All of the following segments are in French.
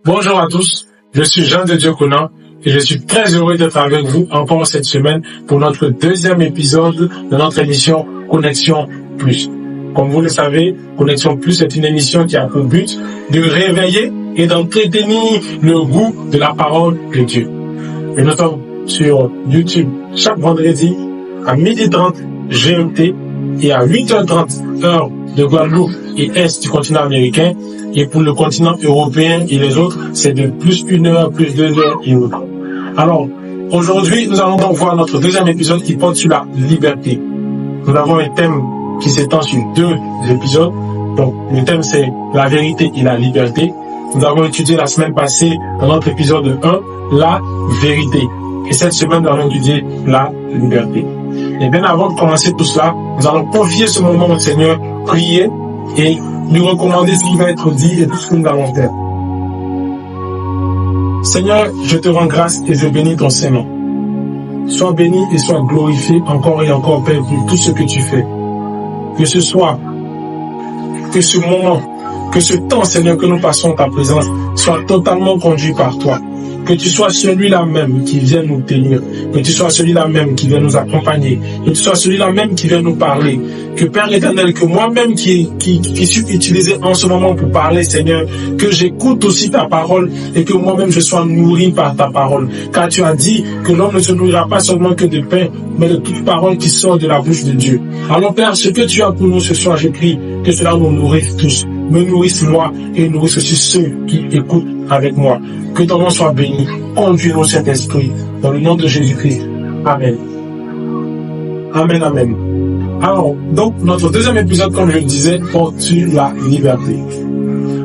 Bonjour à tous, je suis Jean de Dieu Conan et je suis très heureux d'être avec vous encore cette semaine pour notre deuxième épisode de notre émission Connexion Plus. Comme vous le savez, Connexion Plus est une émission qui a pour but de réveiller et d'entretenir le goût de la parole de Dieu. Et nous sommes sur YouTube chaque vendredi à 12h30 GMT et à 8h30 heure de Guadeloupe et Est du continent américain. Et pour le continent européen et les autres, c'est de plus 1 heure, plus 2 heures et autres. Alors, aujourd'hui, nous allons donc voir notre deuxième épisode qui porte sur la liberté. Nous avons un thème qui s'étend sur 2 épisodes. Donc, le thème, c'est la vérité et la liberté. Nous avons étudié la semaine passée, dans notre épisode 1, la vérité. Et cette semaine, nous allons étudier la liberté. Et bien avant de commencer tout cela, nous allons confier ce moment au Seigneur, prier et lui recommander ce qui va être dit et tout ce que nous allons faire. Seigneur, je te rends grâce et je bénis ton Saint-Nom. Sois béni et sois glorifié encore et encore, Père, pour tout ce que tu fais. Que ce soit, que ce moment, que ce temps, Seigneur, que nous passons en ta présence, soit totalement conduit par toi. Que tu sois celui-là même qui vient nous tenir. Que tu sois celui-là même qui vient nous accompagner. Que tu sois celui-là même qui vient nous parler. Que Père éternel, que moi-même qui suis utilisé en ce moment pour parler, Seigneur, que j'écoute aussi ta parole et que moi-même je sois nourri par ta parole. Car tu as dit que l'homme ne se nourrira pas seulement que de pain, mais de toute parole qui sort de la bouche de Dieu. Alors Père, ce que tu as pour nous ce soir, je prie que cela nous nourrisse tous. Me nourrisse moi et nourrisse aussi ceux qui écoutent avec moi. Que ton nom soit béni. Conduis-nous, Saint-Esprit. Dans le nom de Jésus-Christ. Amen. Amen, amen. Alors, donc, notre deuxième épisode, comme je le disais, porte sur la liberté.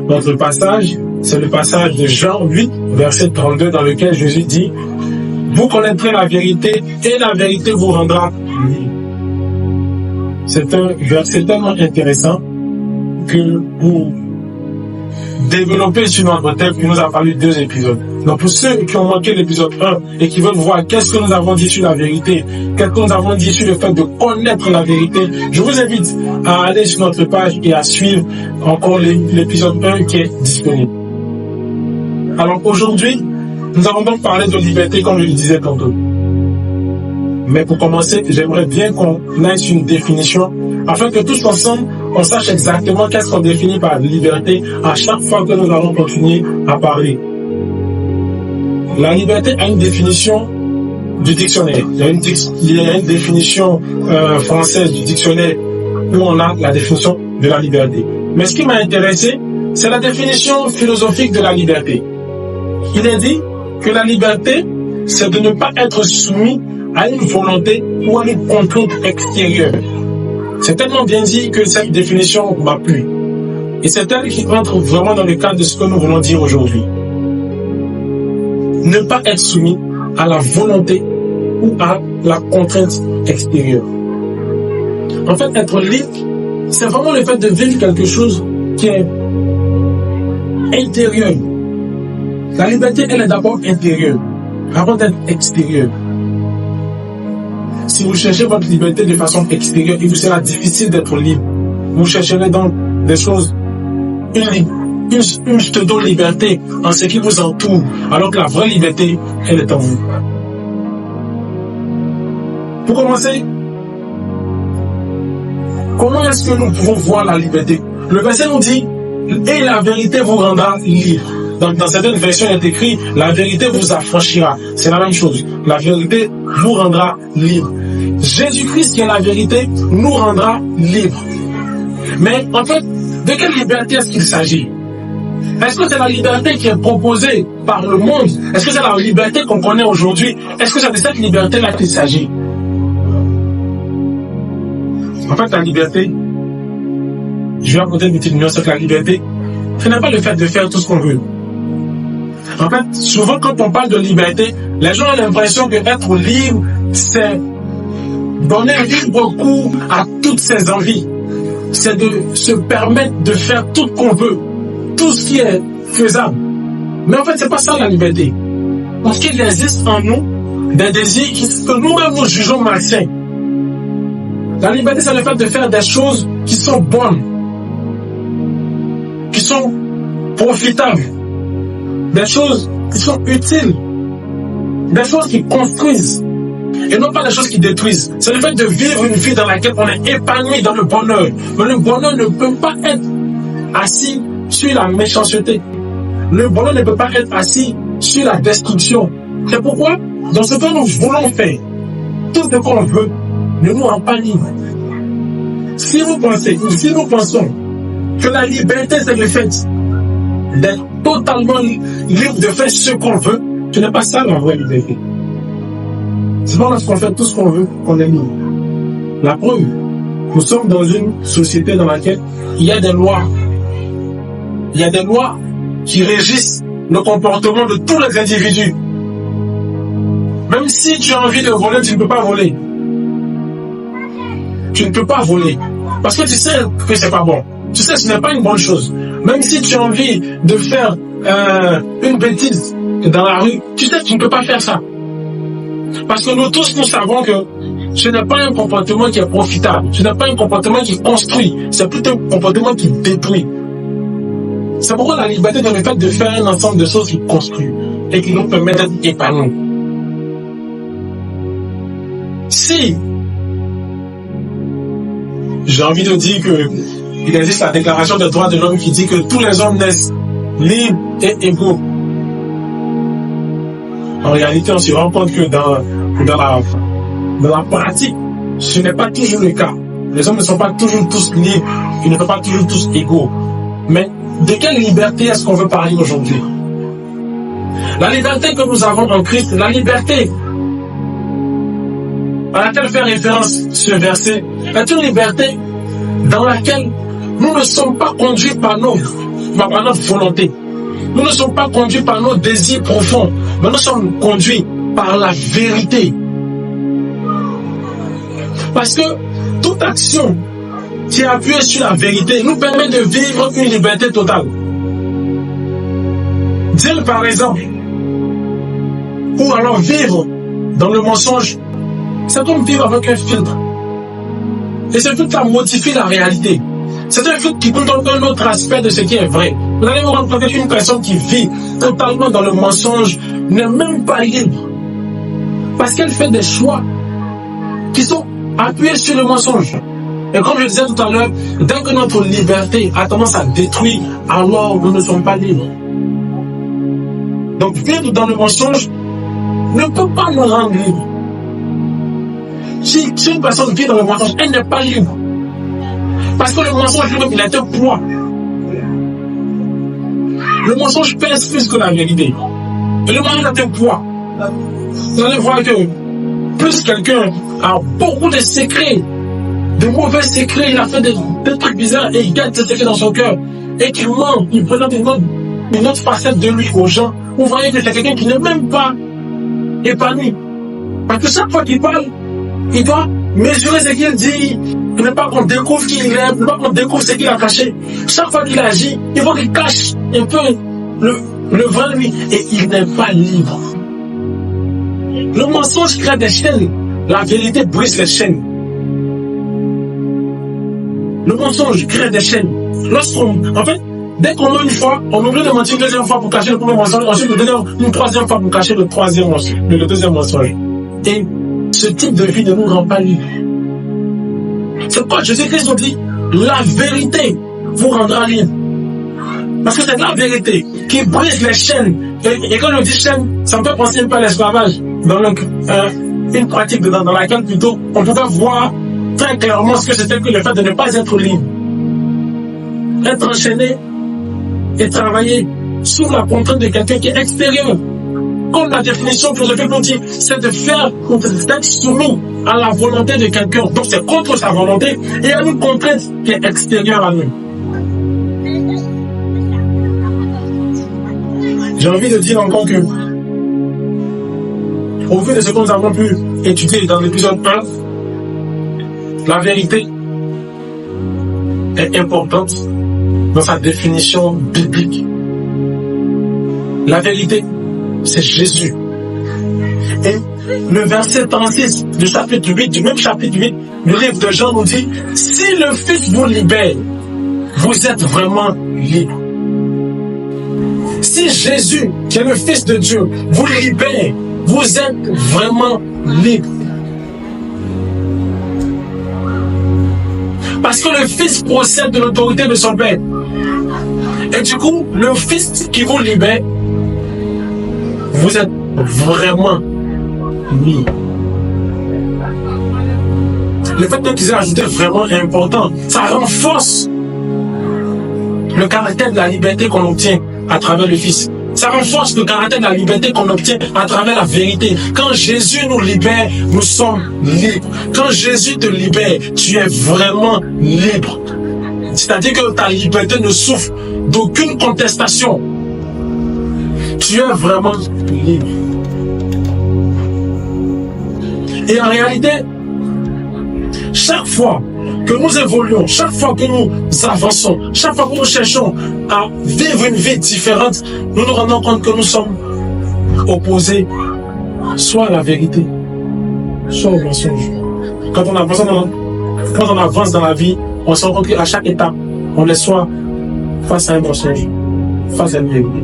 Notre passage, c'est le passage de Jean 8, verset 32, dans lequel Jésus dit « Vous connaîtrez la vérité et la vérité vous rendra libre. » C'est un verset tellement intéressant que pour développer sur notre thème, il nous a fallu 2 épisodes. Donc pour ceux qui ont manqué l'épisode 1 et qui veulent voir qu'est-ce que nous avons dit sur la vérité, qu'est-ce que nous avons dit sur le fait de connaître la vérité, je vous invite à aller sur notre page et à suivre encore l'épisode 1 qui est disponible. Alors aujourd'hui, nous allons donc parler de liberté comme je le disais tantôt. Mais pour commencer, j'aimerais bien qu'on aille sur une définition afin que tous ensemble, on sache exactement qu'est-ce qu'on définit par liberté à chaque fois que nous allons continuer à parler. La liberté a une définition du dictionnaire. Il y a une définition française du dictionnaire où on a la définition de la liberté. Mais ce qui m'a intéressé, c'est la définition philosophique de la liberté. Il est dit que la liberté, c'est de ne pas être soumis à une volonté ou à une contrainte extérieure. C'est tellement bien dit que cette définition m'a plu. Et c'est elle qui entre vraiment dans le cadre de ce que nous voulons dire aujourd'hui. Ne pas être soumis à la volonté ou à la contrainte extérieure. En fait, être libre, c'est vraiment le fait de vivre quelque chose qui est intérieur. La liberté, elle est d'abord intérieure, avant d'être extérieure. Si vous cherchez votre liberté de façon extérieure, il vous sera difficile d'être libre. Vous chercherez donc des choses, une pseudo-liberté en ce qui vous entoure, alors que la vraie liberté, elle est en vous. Pour commencer, comment est-ce que nous pouvons voir la liberté? Le verset nous dit, et la vérité vous rendra libre. Dans certaines versions, il est écrit, la vérité vous affranchira. C'est la même chose. La vérité vous rendra libre. Jésus-Christ, qui est la vérité, nous rendra libre. Mais en fait, de quelle liberté est-ce qu'il s'agit? Est-ce que c'est la liberté qui est proposée par le monde? Est-ce que c'est la liberté qu'on connaît aujourd'hui? Est-ce que c'est de cette liberté-là qu'il s'agit? En fait, la liberté, je vais apporter une petite nuance, c'est que la liberté, ce n'est pas le fait de faire tout ce qu'on veut. En fait, souvent quand on parle de liberté, les gens ont l'impression que être libre, c'est donner libre cours à toutes ses envies. C'est de se permettre de faire tout ce qu'on veut, tout ce qui est faisable. Mais en fait, c'est pas ça la liberté. Parce qu'il existe en nous des désirs que nous-mêmes nous jugeons malsains. La liberté, c'est le fait de faire des choses qui sont bonnes, qui sont profitables, des choses qui sont utiles, des choses qui construisent, et non pas des choses qui détruisent. C'est le fait de vivre une vie dans laquelle on est épanoui dans le bonheur. Mais le bonheur ne peut pas être assis sur la méchanceté. Le bonheur ne peut pas être assis sur la destruction. C'est pourquoi, dans ce que nous voulons faire, tout ce qu'on veut ne nous rend pas libres. Si nous pensons que la liberté, c'est le fait d'être totalement libre de faire ce qu'on veut, ce n'est pas ça la vraie liberté. C'est pas lorsqu'on fait tout ce qu'on veut qu'on est libre. La preuve, nous sommes dans une société dans laquelle il y a des lois. Il y a des lois qui régissent le comportement de tous les individus. Même si tu as envie de voler, tu ne peux pas voler. Tu ne peux pas voler. Parce que tu sais que c'est pas bon. Tu sais que ce n'est pas une bonne chose. Même si tu as envie de faire une bêtise dans la rue, tu sais que tu ne peux pas faire ça. Parce que nous tous, nous savons que ce n'est pas un comportement qui est profitable. Ce n'est pas un comportement qui construit. C'est plutôt un comportement qui détruit. C'est pourquoi la liberté est le fait de faire un ensemble de choses qui construisent et qui nous permettent d'être épanouis. Si j'ai envie de dire que il existe la déclaration des droits de l'homme qui dit que tous les hommes naissent libres et égaux. En réalité, on se rend compte que dans la pratique, ce n'est pas toujours le cas. Les hommes ne sont pas toujours tous libres, ils ne sont pas toujours tous égaux. Mais de quelle liberté est-ce qu'on veut parler aujourd'hui? La liberté que nous avons en Christ, la liberté à laquelle fait référence ce verset, est une liberté dans laquelle nous ne sommes pas conduits par notre volonté. Nous ne sommes pas conduits par nos désirs profonds, mais nous sommes conduits par la vérité. Parce que toute action qui est appuyée sur la vérité nous permet de vivre une liberté totale. Dire par exemple, ou alors vivre dans le mensonge, c'est comme vivre avec un filtre. Et ce filtre modifie la réalité. C'est un filtre qui nous donne un autre aspect de ce qui est vrai. Vous allez vous rendre compte qu'une personne qui vit totalement dans le mensonge n'est même pas libre. Parce qu'elle fait des choix qui sont appuyés sur le mensonge. Et comme je disais tout à l'heure, dès que notre liberté a tendance à détruire, alors nous ne sommes pas libres. Donc vivre dans le mensonge ne peut pas nous rendre libres. Si une personne vit dans le mensonge, elle n'est pas libre. Parce que le mensonge lui-même, il est un poids. Le mensonge pèse plus que la vérité. Et le mensonge est un poids. Vous allez voir que plus quelqu'un a beaucoup de secrets, de mauvais secrets, il a fait des trucs bizarres et il garde ces secrets dans son cœur. Et qu'il ment, il présente une autre facette de lui aux gens. Vous voyez que c'est quelqu'un qui n'est même pas épanoui. Parce que chaque fois qu'il parle, il doit mesurer ce qu'il dit. Il ne pas qu'on découvre qui il est, il ne pas qu'on découvre ce qu'il a caché. Chaque fois qu'il agit, il faut qu'il cache un peu le vrai lui. Et il n'est pas libre. Le mensonge crée des chaînes. La vérité brise les chaînes. Le mensonge crée des chaînes. Dès qu'on ment une fois, on oublie de mentir une deuxième fois pour cacher le premier mensonge, ensuite une troisième fois pour cacher le deuxième mensonge. Et ce type de vie ne nous rend pas libres. C'est pourquoi Jésus-Christ nous dit, la vérité vous rendra libre. Parce que c'est la vérité qui brise les chaînes. Et quand on dit chaîne, ça me fait penser un peu à l'esclavage. Dans une pratique dans laquelle plutôt on pouvait voir très clairement ce que c'était que le fait de ne pas être libre. Être enchaîné et travailler sous la contrainte de quelqu'un qui est extérieur. Comme la définition philosophique nous dit, c'est d'être soumis à la volonté de quelqu'un. Donc c'est contre sa volonté et à une contrainte qui est extérieure à nous. J'ai envie de dire encore que, au vu de ce que nous avons pu étudier dans l'épisode 1, la vérité est importante dans sa définition biblique. La vérité, c'est Jésus. Et le verset 36 du chapitre 8, du même chapitre 8, du livre de Jean nous dit, si le Fils vous libère, vous êtes vraiment libre. Si Jésus qui est le Fils de Dieu, vous libère. Vous êtes vraiment libre. Parce que le Fils procède de l'autorité de son Père. Et du coup, le Fils qui vous libère, vous êtes vraiment libre. Le fait qu'ils aient ajouté vraiment important, ça renforce le caractère de la liberté qu'on obtient à travers le Fils. Ça renforce le caractère de la liberté qu'on obtient à travers la vérité. Quand Jésus nous libère, nous sommes libres. Quand Jésus te libère, tu es vraiment libre. C'est-à-dire que ta liberté ne souffre d'aucune contestation. Tu es vraiment libre. Et en réalité, chaque fois que nous évoluons, chaque fois que nous avançons, chaque fois que nous cherchons à vivre une vie différente, nous nous rendons compte que nous sommes opposés soit à la vérité, soit au mensonge. Quand on avance dans la vie, on se rend compte qu'à chaque étape, on est soit face à un mensonge, face à une vérité.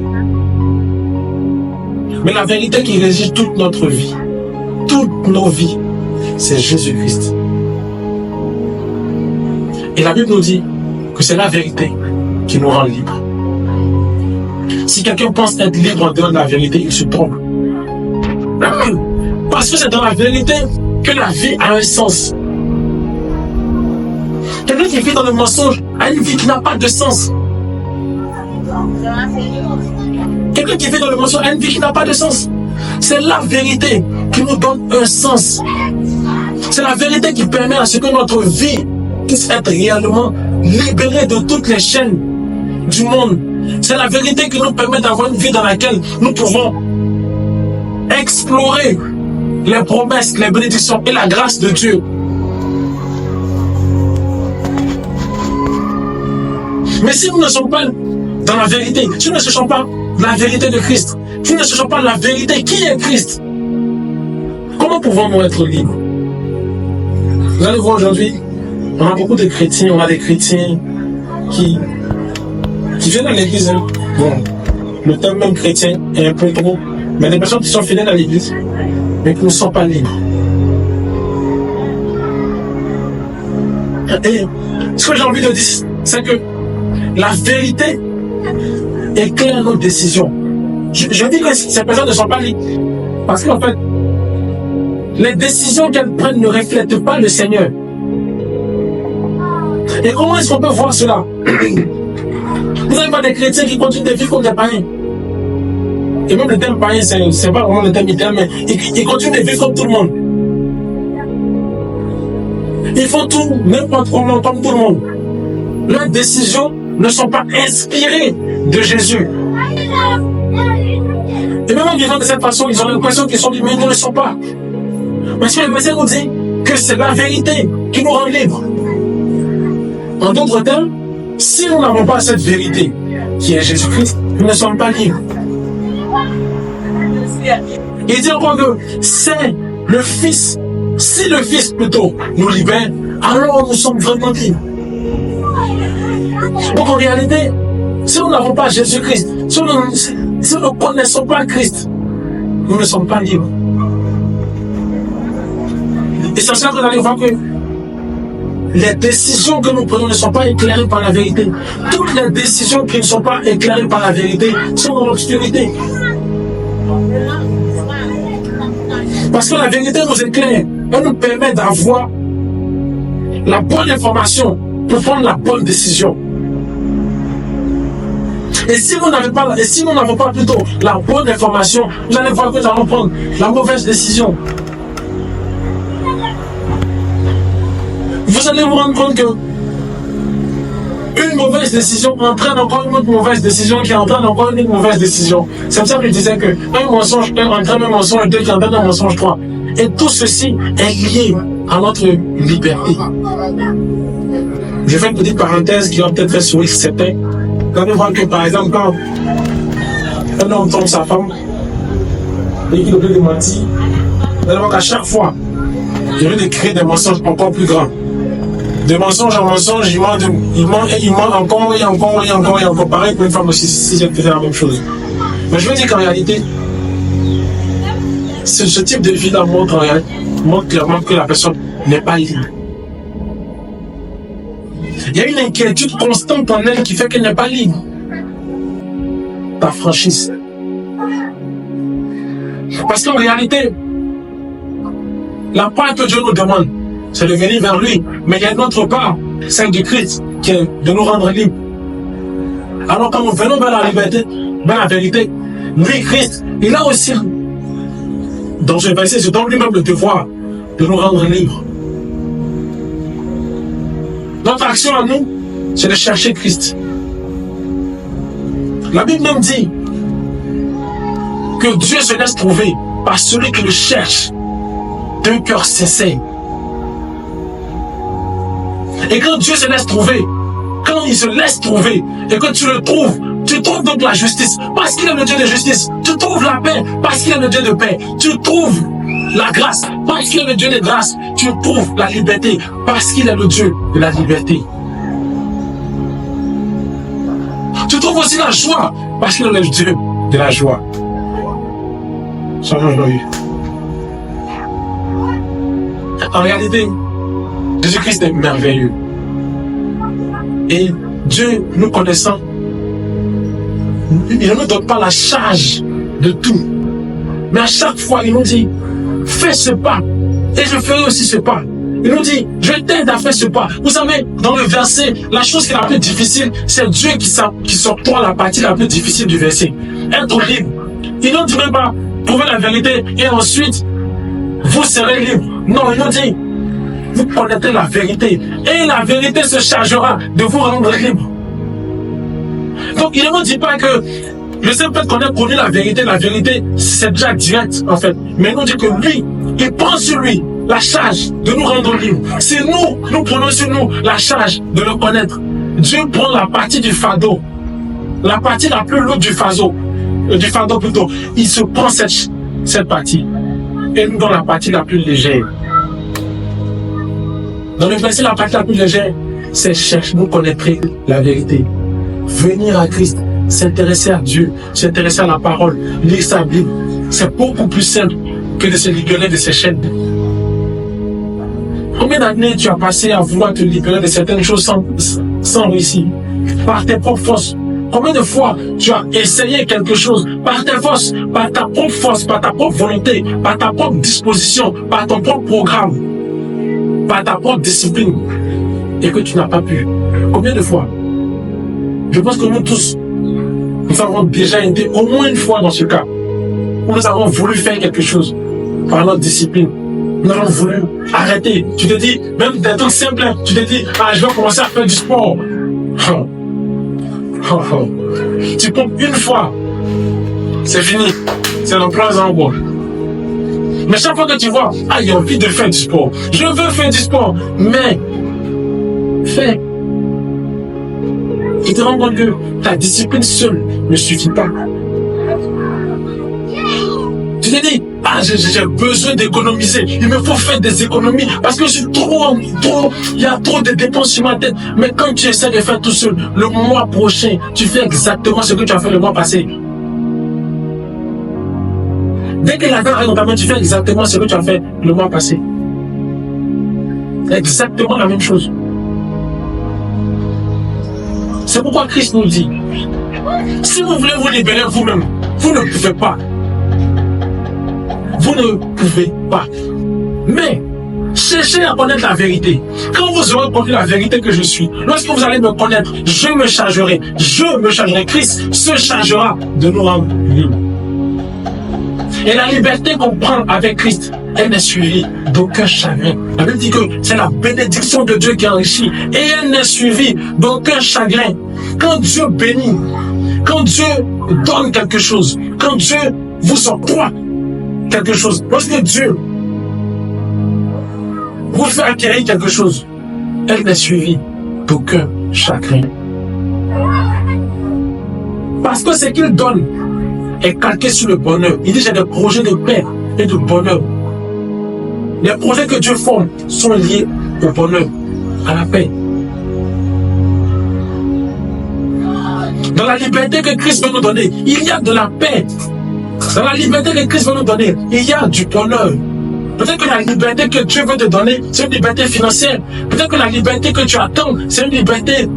Mais la vérité qui régit toute notre vie, toutes nos vies, c'est Jésus-Christ. Et la Bible nous dit que c'est la vérité qui nous rend libres. Si quelqu'un pense être libre en dehors de la vérité, il se trompe. Parce que c'est dans la vérité que la vie a un sens. Quelqu'un qui vit dans le mensonge a une vie qui n'a pas de sens. Quelqu'un qui vit dans le mensonge a une vie qui n'a pas de sens. C'est la vérité qui nous donne un sens. C'est la vérité qui permet à ce que notre vie puisse être réellement libérée de toutes les chaînes du monde. C'est la vérité qui nous permet d'avoir une vie dans laquelle nous pouvons explorer les promesses, les bénédictions et la grâce de Dieu. Mais si nous ne sommes pas dans la vérité, si nous ne cherchons pas la vérité de Christ, si nous ne cherchons pas la vérité qui est Christ, comment pouvons-nous être libres? Vous allez voir aujourd'hui, on a beaucoup de chrétiens, on a des chrétiens qui viennent à l'église. Hein. Bon, le terme même chrétien est un peu trop, mais des personnes qui sont fidèles à l'église, mais qui ne sont pas libres. Et ce que j'ai envie de dire, c'est que la vérité éclaire nos décisions. Je dis que ces personnes ne sont pas libres. Parce qu'en fait, les décisions qu'elles prennent ne reflètent pas le Seigneur. Et comment est-ce qu'on peut voir cela? Vous n'avez pas des chrétiens qui continuent de vivre comme des païens. Et même le terme païen, c'est pas vraiment le terme idéal, mais ils continuent de vivre comme tout le monde. Ils font tout, n'importe comment, comme tout le monde. Leurs décisions ne sont pas inspirées de Jésus. Et même en vivant de cette façon, ils ont l'impression qu'ils sont libres, mais ils ne le sont pas. Parce que le verset nous dit que c'est la vérité qui nous rend libres. En d'autres termes, si nous n'avons pas cette vérité qui est Jésus-Christ, nous ne sommes pas libres. Il dit encore que c'est le Fils, si le Fils plutôt nous libère, alors nous sommes vraiment libres. Donc en réalité, si nous n'avons pas Jésus-Christ, si nous ne connaissons pas Christ, nous ne sommes pas libres. Et c'est ça que vous allez voir que les décisions que nous prenons ne sont pas éclairées par la vérité. Toutes les décisions qui ne sont pas éclairées par la vérité sont dans l'obscurité. Parce que la vérité nous éclaire, elle nous permet d'avoir la bonne information pour prendre la bonne décision. Et si nous n'avons pas plutôt la bonne information, vous allez voir que nous allons prendre la mauvaise décision. Vous allez vous rendre compte que une mauvaise décision entraîne encore une autre mauvaise décision qui entraîne encore une autre mauvaise décision. C'est pour ça que je disais que un mensonge 1 entraîne un mensonge 2 qui entraîne un mensonge 3. Et tout ceci est lié à notre liberté. Je fais une petite parenthèse qui va peut-être faire sourire certains. Vous allez voir que par exemple quand un homme trompe sa femme et qu'il oublie de mentir, vous allez voir qu'à chaque fois, il veut de créer des mensonges encore plus grands. De mensonge en mensonge, il ment encore et encore et encore et encore. Pareil pour une femme aussi, si j'ai fait la même chose. Mais je veux dire qu'en réalité, ce type de vie-là montre clairement que la personne n'est pas libre. Il y a une inquiétude constante en elle qui fait qu'elle n'est pas libre. Ta franchise. Parce qu'en réalité, la part que Dieu nous demande, c'est de venir vers lui. Mais il y a une autre part, celle du Christ, qui est de nous rendre libres. Alors quand nous venons vers la liberté, vers la vérité, lui, Christ, il a aussi, dans ce verset, se donne lui-même le devoir de nous rendre libres. Notre action à nous, c'est de chercher Christ. La Bible même dit que Dieu se laisse trouver par celui qui le cherche d'un cœur sincère. Et quand Dieu se laisse trouver, quand il se laisse trouver et que tu le trouves, tu trouves donc la justice parce qu'il est le Dieu de justice. Tu trouves la paix parce qu'il est le Dieu de paix. Tu trouves la grâce parce qu'il est le Dieu de grâce. Tu trouves la liberté parce qu'il est le Dieu de la liberté. Tu trouves aussi la joie parce qu'il est le Dieu de la joie. Soyons joyeux. En réalité, Jésus-Christ est merveilleux. Et Dieu, nous connaissant, il ne nous donne pas la charge de tout. Mais à chaque fois, il nous dit, fais ce pas, et je ferai aussi ce pas. Il nous dit, je t'aide à faire ce pas. Vous savez, dans le verset, la chose qui est la plus difficile, c'est Dieu qui s'octroie la partie la plus difficile du verset. Être libre. Il ne dit même pas, trouvez la vérité, et ensuite, vous serez libre. Non, il nous dit, vous connaîtrez la vérité, et la vérité se chargera de vous rendre libre. Donc, il ne nous dit pas que le simple fait qu'on ait connu la vérité, c'est déjà direct, en fait. Mais il nous dit que lui, il prend sur lui la charge de nous rendre libres. C'est nous prenons sur nous la charge de le connaître. Dieu prend la partie du fardeau, la partie la plus lourde du fardeau plutôt. Il se prend cette partie et nous donne la partie la plus légère. Dans le verset, la partie la plus légère, c'est chercher, vous connaîtrez la vérité. Venir à Christ, s'intéresser à Dieu, s'intéresser à la parole, lire sa Bible, c'est beaucoup plus simple que de se libérer de ces chaînes. Combien d'années tu as passé à vouloir te libérer de certaines choses sans réussir, par tes propres forces? Combien de fois tu as essayé quelque chose par tes forces, par ta propre force, par ta propre volonté, par ta propre disposition, par ton propre programme, par ta propre discipline, et que tu n'as pas pu? Combien de fois? Je pense que nous tous, nous avons déjà été au moins une fois dans ce cas, où nous avons voulu faire quelque chose par notre discipline. Nous avons voulu arrêter. Tu te dis, même des trucs simples, tu te dis, je vais commencer à faire du sport. Tu pompes une fois, c'est fini. C'est l'emploi en bois. Mais chaque fois que tu vois, il y a envie de faire du sport. Je veux faire du sport, mais fais. Tu te rends compte que ta discipline seule ne suffit pas. Tu te dis, j'ai besoin d'économiser. Il me faut faire des économies parce que je suis il y a trop de dépenses sur ma tête. Mais quand tu essaies de faire tout seul, le mois prochain, tu fais exactement ce que tu as fait le mois passé. Dès que l'argent arrive dans ta main, tu fais exactement ce que tu as fait le mois passé. Exactement la même chose. C'est pourquoi Christ nous dit, si vous voulez vous libérer vous-même, vous ne pouvez pas. Vous ne pouvez pas. Mais, cherchez à connaître la vérité. Quand vous aurez compris la vérité que je suis, lorsque vous allez me connaître, je me chargerai. Christ se chargera de nous rendre libres. Et la liberté qu'on prend avec Christ, elle n'est suivie d'aucun chagrin. La Bible dit que c'est la bénédiction de Dieu qui enrichit. Et elle n'est suivie d'aucun chagrin. Quand Dieu bénit, quand Dieu donne quelque chose, quand Dieu vous octroie quelque chose, lorsque Dieu vous fait acquérir quelque chose, elle n'est suivie d'aucun chagrin. Parce que ce qu'il donne est calqué sur le bonheur. Il dit, j'ai des projets de paix et de bonheur. Les projets que Dieu forme sont liés au bonheur, à la paix. Dans la liberté que Christ veut nous donner, il y a de la paix. Dans la liberté que Christ veut nous donner, il y a du bonheur. Peut-être que la liberté que Dieu veut te donner, c'est une liberté financière. Peut-être que la liberté que tu attends, c'est une liberté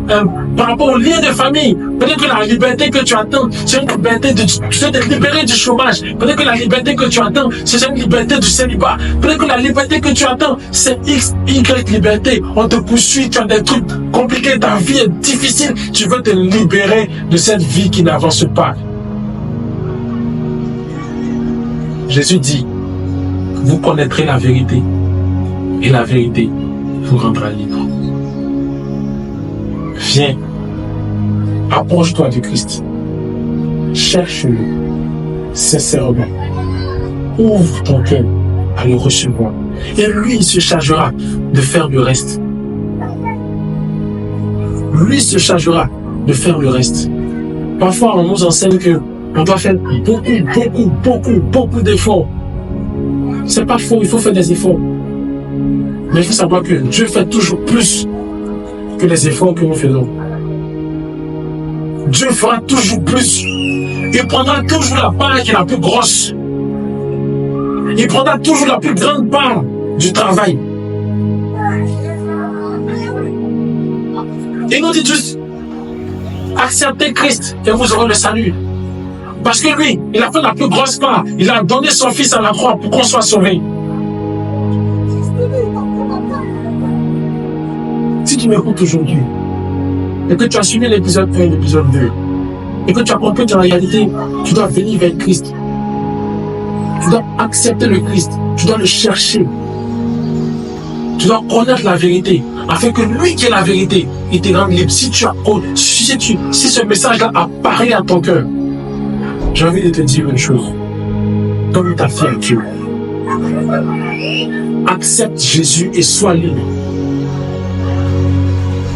par rapport aux liens de famille. Peut-être que la liberté que tu attends, c'est une liberté de libérer du chômage. Peut-être que la liberté que tu attends, c'est une liberté du célibat. Peut-être que la liberté que tu attends, c'est X, Y liberté. On te poursuit, tu as des trucs compliqués, ta vie est difficile. Tu veux te libérer de cette vie qui n'avance pas. Jésus dit, vous connaîtrez la vérité et la vérité vous rendra libre. Viens, approche-toi du Christ, cherche-le sincèrement, ouvre ton cœur à le recevoir et lui il se chargera de faire le reste. Lui se chargera de faire le reste. Parfois on nous enseigne que on doit faire beaucoup d'efforts. C'est pas faux, il faut faire des efforts. Mais il faut savoir que Dieu fait toujours plus que les efforts que nous faisons. Dieu fera toujours plus. Il prendra toujours la part qui est la plus grosse. Il prendra toujours la plus grande part du travail. Il nous dit juste, acceptez Christ et vous aurez le salut. Parce que lui, il a fait la plus grosse part. Il a donné son fils à la croix pour qu'on soit sauvé. Si tu m'écoutes aujourd'hui, et que tu as suivi l'épisode 1 et l'épisode 2, et que tu as compris que en réalité, tu dois venir vers Christ. Tu dois accepter le Christ. Tu dois le chercher. Tu dois connaître la vérité, afin que lui qui est la vérité, il te rende libre. Si ce message-là apparaît à ton cœur, j'ai envie de te dire une chose. Comme ta fille Dieu. Accepte Jésus et sois libre.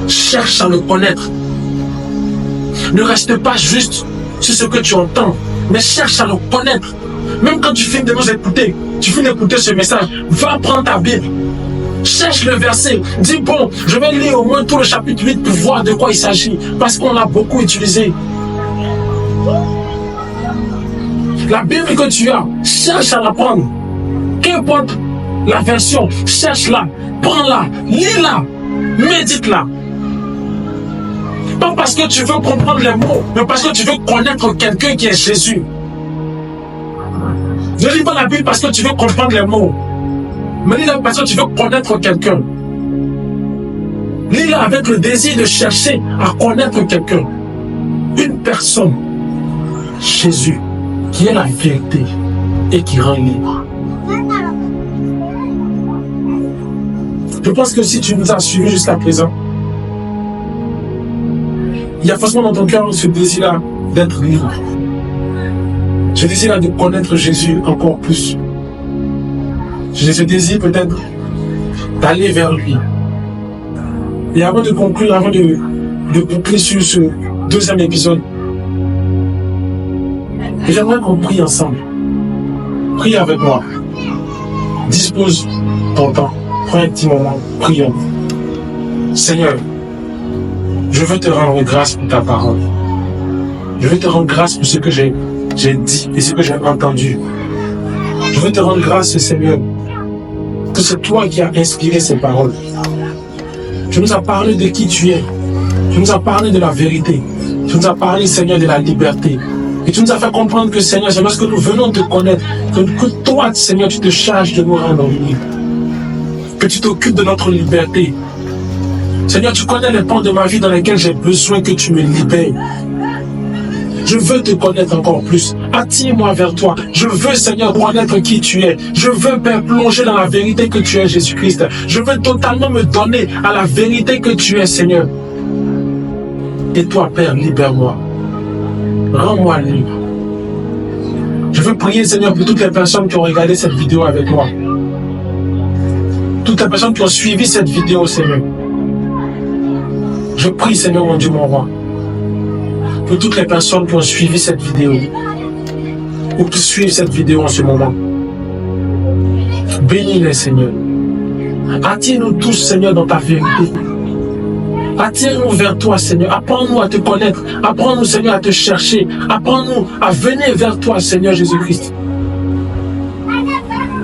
Cherche à le connaître. Ne reste pas juste sur ce que tu entends, mais cherche à le connaître. Même quand tu finis de nous écouter, tu finis d'écouter ce message, va prendre ta Bible. Cherche le verset. Dis bon, je vais lire au moins tout le chapitre 8 pour voir de quoi il s'agit. Parce qu'on l'a beaucoup utilisé. La Bible que tu as, cherche à la prendre. Qu'importe la version, cherche-la, prends-la, lis-la, médite-la. Pas parce que tu veux comprendre les mots, mais parce que tu veux connaître quelqu'un qui est Jésus. Ne lis pas la Bible parce que tu veux comprendre les mots, mais lis-la parce que tu veux connaître quelqu'un. Lis-la avec le désir de chercher à connaître quelqu'un. Une personne, Jésus, qui est la vérité et qui rend libre. Je pense que si tu nous as suivis jusqu'à présent, il y a forcément dans ton cœur ce désir-là d'être libre. Ce désir-là de connaître Jésus encore plus. J'ai ce désir peut-être d'aller vers lui. Et avant de conclure, avant de boucler sur ce deuxième épisode, j'aimerais qu'on prie ensemble. Prie avec moi. Dispose ton temps. Prends un petit moment. Prions. Seigneur, je veux te rendre grâce pour ta parole. Je veux te rendre grâce pour ce que j'ai dit et ce que j'ai entendu. Je veux te rendre grâce, Seigneur, que c'est toi qui as inspiré ces paroles. Tu nous as parlé de qui tu es. Tu nous as parlé de la vérité. Tu nous as parlé, Seigneur, de la liberté. Et tu nous as fait comprendre que, Seigneur, c'est lorsque nous venons te connaître, que toi, Seigneur, tu te charges de nous rendre libres. Que tu t'occupes de notre liberté. Seigneur, tu connais les pans de ma vie dans lesquels j'ai besoin que tu me libères. Je veux te connaître encore plus. Attire-moi vers toi. Je veux, Seigneur, connaître qui tu es. Je veux, Père, plonger dans la vérité que tu es, Jésus-Christ. Je veux totalement me donner à la vérité que tu es, Seigneur. Et toi, Père, libère-moi. Rends-moi libre. Je veux prier, Seigneur, pour toutes les personnes qui ont regardé cette vidéo avec moi. Toutes les personnes qui ont suivi cette vidéo, Seigneur. Je prie, Seigneur, mon Dieu, mon roi, pour toutes les personnes qui ont suivi cette vidéo, ou qui suivent cette vidéo en ce moment. Bénis-les, Seigneur. Attire-nous tous, Seigneur, dans ta vérité. Attire-nous vers toi, Seigneur. Apprends-nous à te connaître. Apprends-nous, Seigneur, à te chercher. Apprends-nous à venir vers toi, Seigneur Jésus-Christ.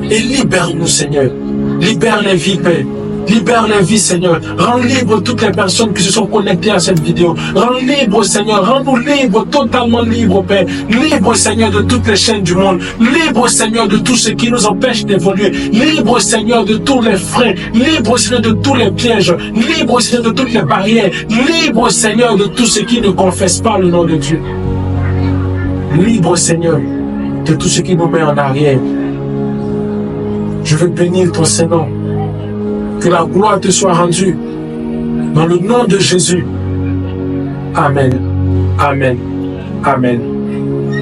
Et libère-nous, Seigneur. Libère les vies, Père. Libère les vies, Seigneur. Rends libre toutes les personnes qui se sont connectées à cette vidéo. Rends libre, Seigneur. Rends-nous libres, totalement libres, Père. Libre, Seigneur, de toutes les chaînes du monde. Libre, Seigneur, de tout ce qui nous empêche d'évoluer. Libre, Seigneur, de tous les freins. Libre, Seigneur, de tous les pièges. Libre, Seigneur, de toutes les barrières. Libre, Seigneur, de tout ce qui ne confesse pas le nom de Dieu. Libre, Seigneur, de tout ce qui nous met en arrière. Je veux bénir ton Saint-Nom. Que la gloire te soit rendue. Dans le nom de Jésus. Amen. Amen. Amen.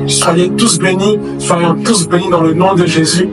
Soyez tous bénis. Soyons tous bénis dans le nom de Jésus.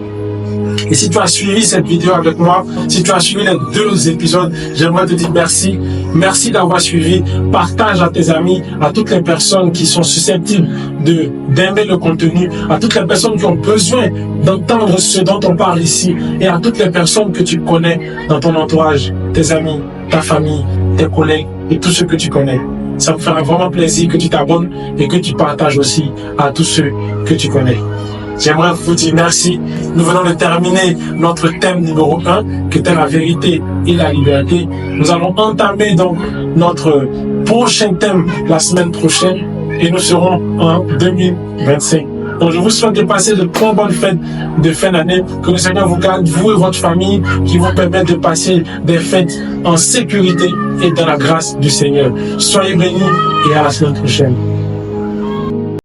Et si tu as suivi cette vidéo avec moi, si tu as suivi les 2 épisodes, j'aimerais te dire merci. Merci d'avoir suivi. Partage à tes amis, à toutes les personnes qui sont susceptibles d'aimer le contenu, à toutes les personnes qui ont besoin d'entendre ce dont on parle ici, et à toutes les personnes que tu connais dans ton entourage, tes amis, ta famille, tes collègues et tous ceux que tu connais. Ça me fera vraiment plaisir que tu t'abonnes et que tu partages aussi à tous ceux que tu connais. J'aimerais vous dire merci. Nous venons de terminer notre thème numéro 1, qui était la vérité et la liberté. Nous allons entamer donc notre prochain thème la semaine prochaine et nous serons en 2025. Donc je vous souhaite de passer de très bonnes fêtes de fin d'année. Que le Seigneur vous garde, vous et votre famille, qui vous permettent de passer des fêtes en sécurité et dans la grâce du Seigneur. Soyez bénis et à la semaine prochaine.